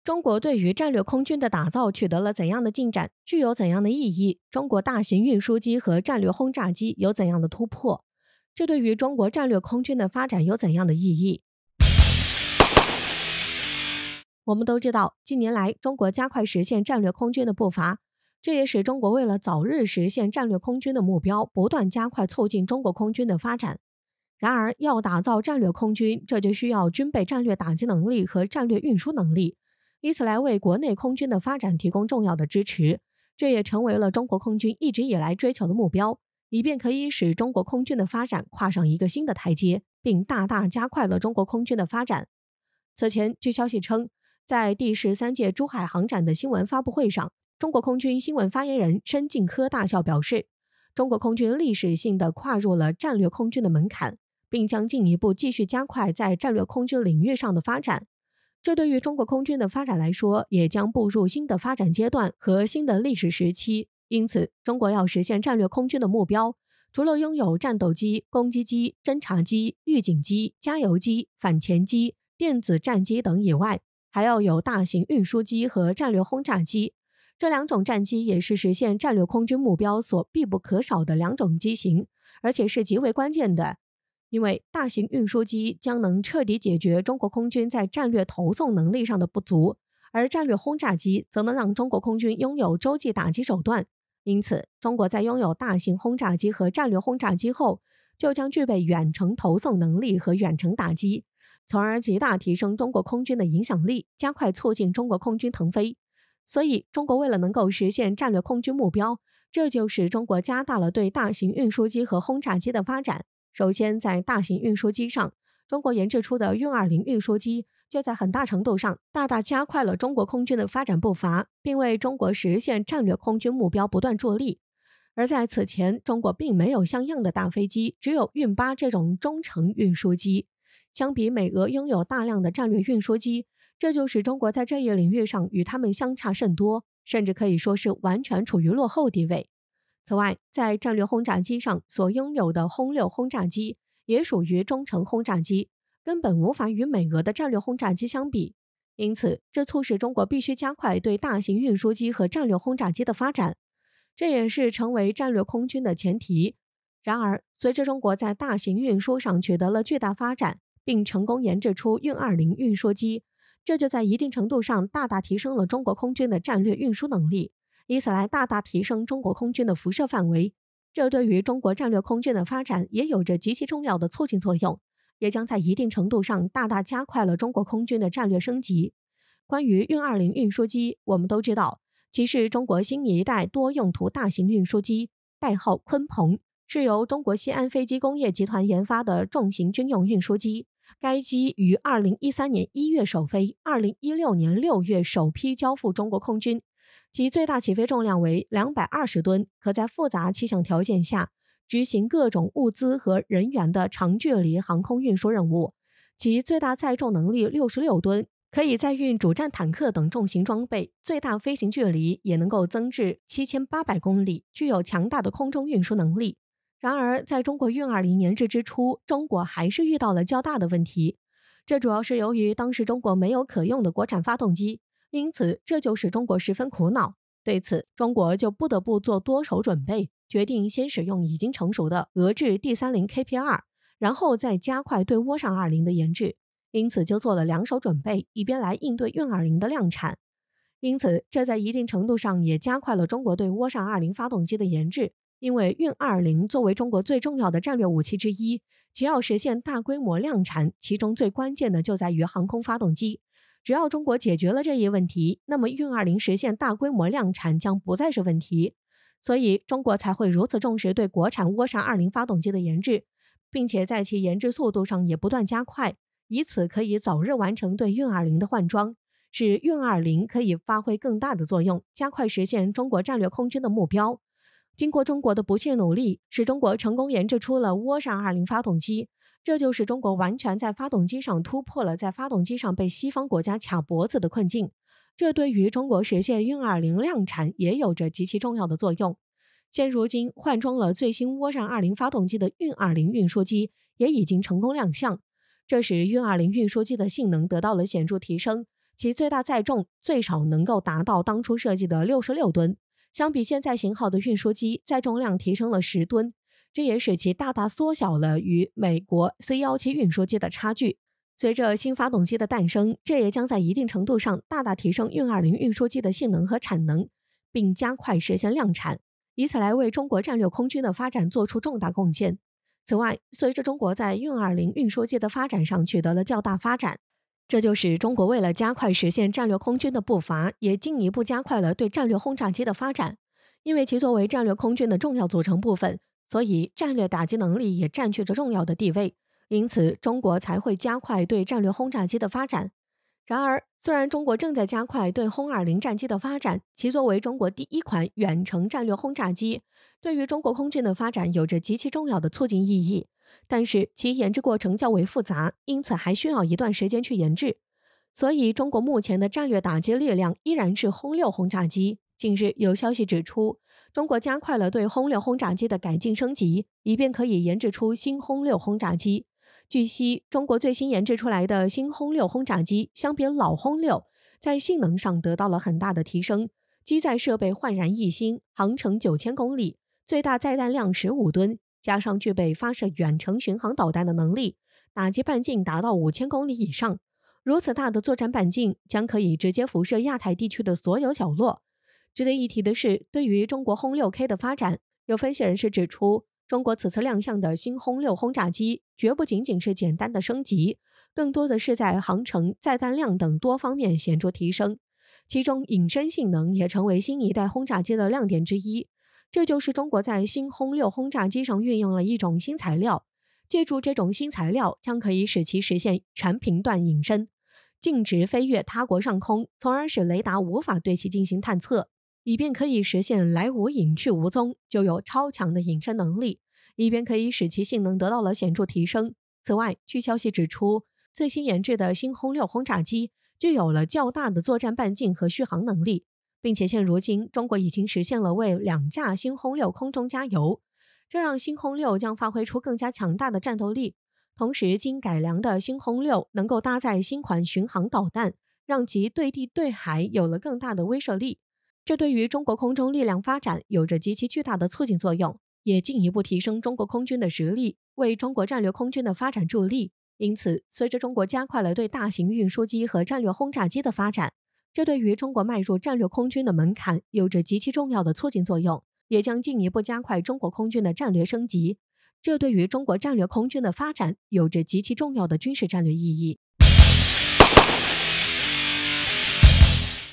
中国对于战略空军的打造取得了怎样的进展，具有怎样的意义？中国大型运输机和战略轰炸机有怎样的突破？这对于中国战略空军的发展有怎样的意义？我们都知道，近年来中国加快实现战略空军的步伐，这也使中国为了早日实现战略空军的目标，不断加快促进中国空军的发展。然而，要打造战略空军，这就需要军备战略打击能力和战略运输能力，以此来为国内空军的发展提供重要的支持。这也成为了中国空军一直以来追求的目标，以便可以使中国空军的发展跨上一个新的台阶，并大大加快了中国空军的发展。此前，据消息称，在第13届珠海航展的新闻发布会上，中国空军新闻发言人申进科大校表示，中国空军历史性地跨入了战略空军的门槛，并将进一步继续加快在战略空军领域上的发展。这对于中国空军的发展来说，也将步入新的发展阶段和新的历史时期。因此，中国要实现战略空军的目标，除了拥有战斗机、攻击机、侦察机、预警机、加油机、反潜机、电子战机等以外，还要有大型运输机和战略轰炸机。这两种战机也是实现战略空军目标所必不可少的两种机型，而且是极为关键的。因为大型运输机将能彻底解决中国空军在战略投送能力上的不足，而战略轰炸机则能让中国空军拥有洲际打击手段。因此，中国在拥有大型轰炸机和战略轰炸机后，就将具备远程投送能力和远程打击，从而极大提升中国空军的影响力，加快促进中国空军腾飞。所以，中国为了能够实现战略空军目标，这就使中国加大了对大型运输机和轰炸机的发展。首先，在大型运输机上，中国研制出的运20运输机就在很大程度上大大加快了中国空军的发展步伐，并为中国实现战略空军目标不断助力。而在此前，中国并没有像样的大飞机，只有运8这种中程运输机。相比美俄拥有大量的战略运输机，这就使中国在这一领域上与他们相差甚多，甚至可以说是完全处于落后地位。此外，在战略轰炸机上所拥有的轰6轰炸机也属于中程轰炸机，根本无法与美俄的战略轰炸机相比。因此，这促使中国必须加快对大型运输机和战略轰炸机的发展，这也是成为战略空军的前提。然而，随着中国在大型运输上取得了巨大发展，并成功研制出运20运输机，这就在一定程度上大大提升了中国空军的战略运输能力，以此来大大提升中国空军的辐射范围。这对于中国战略空军的发展也有着极其重要的促进作用，也将在一定程度上大大加快了中国空军的战略升级。关于运20运输机，我们都知道，其是中国新一代多用途大型运输机，代号鲲鹏，是由中国西安飞机工业集团研发的重型军用运输机。该机于2013年1月首飞，2016年6月首批交付中国空军，其最大起飞重量为220吨，可在复杂气象条件下执行各种物资和人员的长距离航空运输任务。其最大载重能力66吨，可以载运主战坦克等重型装备，最大飞行距离也能够增至7800公里，具有强大的空中运输能力。然而，在中国运20研制之初，中国还是遇到了较大的问题。这主要是由于当时中国没有可用的国产发动机，因此这就使中国十分苦恼。对此，中国就不得不做多手准备，决定先使用已经成熟的俄制 D30KP2，然后再加快对涡扇20的研制。因此就做了2手准备，以便来应对运20的量产。因此，这在一定程度上也加快了中国对涡扇20发动机的研制。因为运20作为中国最重要的战略武器之一，其要实现大规模量产，其中最关键的就在于航空发动机。只要中国解决了这一问题，那么运20实现大规模量产将不再是问题。所以，中国才会如此重视对国产涡扇20发动机的研制，并且在其研制速度上也不断加快，以此可以早日完成对运20的换装，使运20可以发挥更大的作用，加快实现中国战略空军的目标。经过中国的不懈努力，使中国成功研制出了涡扇20发动机，这就是中国完全在发动机上突破了在发动机上被西方国家卡脖子的困境。这对于中国实现运20量产也有着极其重要的作用。现如今，换装了最新涡扇20发动机的运20运输机也已经成功亮相，这使运20运输机的性能得到了显著提升，其最大载重最少能够达到当初设计的66吨，相比现在型号的运输机，载重量提升了10吨，这也使其大大缩小了与美国 C-17运输机的差距。随着新发动机的诞生，这也将在一定程度上大大提升运20运输机的性能和产能，并加快实现量产，以此来为中国战略空军的发展做出重大贡献。此外，随着中国在运20运输机的发展上取得了较大发展，这就使中国为了加快实现战略空军的步伐，也进一步加快了对战略轰炸机的发展。因为其作为战略空军的重要组成部分，所以战略打击能力也占据着重要的地位。因此，中国才会加快对战略轰炸机的发展。然而，虽然中国正在加快对轰20战机的发展，其作为中国第一款远程战略轰炸机，对于中国空军的发展有着极其重要的促进意义。但是，其研制过程较为复杂，因此还需要一段时间去研制。所以，中国目前的战略打击力量依然是轰6轰炸机。近日有消息指出，中国加快了对轰6轰炸机的改进升级，以便可以研制出新轰6轰炸机。据悉，中国最新研制出来的新轰6轰炸机相比老轰6，在性能上得到了很大的提升，机载设备焕然一新，航程9000公里，最大载弹量15吨，加上具备发射远程巡航导弹的能力，打击半径达到5000公里以上。如此大的作战半径将可以直接辐射亚太地区的所有角落。值得一提的是，对于中国轰 6K 的发展，有分析人士指出，中国此次亮相的新轰6轰炸机绝不仅仅是简单的升级，更多的是在航程、载弹量等多方面显著提升，其中隐身性能也成为新一代轰炸机的亮点之一。这就是中国在新轰6轰炸机上运用了一种新材料，借助这种新材料将可以使其实现全频段隐身，径直飞越他国上空，从而使雷达无法对其进行探测，以便可以实现来无影去无踪，就有超强的隐身能力，以便可以使其性能得到了显著提升。此外，据消息指出，最新研制的新轰6轰炸机具有了较大的作战半径和续航能力，并且现如今中国已经实现了为2架新轰6空中加油，这让新轰6将发挥出更加强大的战斗力。同时，经改良的新轰6能够搭载新款巡航导弹，让其对地对海有了更大的威慑力。这对于中国空中力量发展有着极其巨大的促进作用，也进一步提升中国空军的实力，为中国战略空军的发展助力。因此，随着中国加快了对大型运输机和战略轰炸机的发展，这对于中国迈入战略空军的门槛有着极其重要的促进作用，也将进一步加快中国空军的战略升级。这对于中国战略空军的发展有着极其重要的军事战略意义。